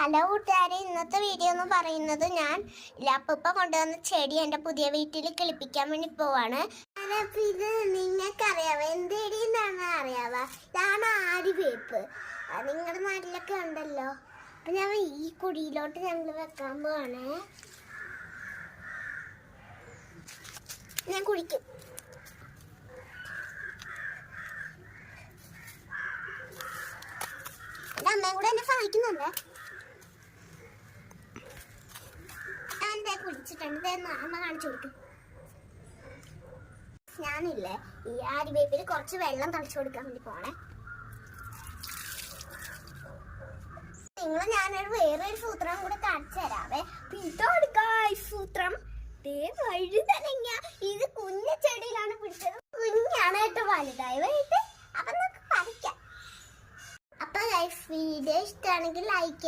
Hello കൂട്ടുകാരെ, ഇന്നത്തെ video എന്ന് പറയുന്നത് ഞാൻ ലാപ്പ കൊണ്ടുവന്ന ചെടി എൻ്റെ പുതിയ വീട്ടിൽ കിളിപ്പിക്കാൻ വേണ്ടി പോവാണ്. ഇത് നിങ്ങൾക്കറിയാവോ എന്ത് ചെടി എന്നാണ് അറിയാവോ? ഇതാണ് ആര്യവേപ്പ്. നിങ്ങളുടെ നാട്ടിലൊക്കെ ഉണ്ടല്ലോ. അപ്പം ഞാൻ ഈ കുടിയിലോട്ട് ഞങ്ങൾ വെക്കാൻ പോവാണ്. ഞാൻ കുടിക്കും. എൻ്റെ അമ്മയും കൂടെ എന്നെ സഹായിക്കുന്നുണ്ട്. കുടിച്ചിട്ടുണ്ട്. അമ്മ കാണിച്ചു കൊടുക്കും. ഞാനില്ലേ ഈ ആര്യവേപ്പിൽ കുറച്ച് വെള്ളം തളിച്ചു കൊടുക്കാൻ വേണ്ടി പോണേ. നിങ്ങൾ ഞാനൊരു വേറൊരു സൂത്രം കൂടെ കാണിച്ചു തരാവേ. ഇതാണ് സൂത്രം. വഴുതനങ്ങ. ഇത് കുഞ്ഞു ചെടിയിലാണ് പിടിച്ചത്. കുഞ്ഞാണ് കേട്ടോ, വലുതായി വൈകിട്ട്. അപ്പൊ നമുക്ക് പറിക്കാം. അപ്പൊ വീഡിയോ ഇഷ്ടമാണെങ്കിൽ ലൈക്ക്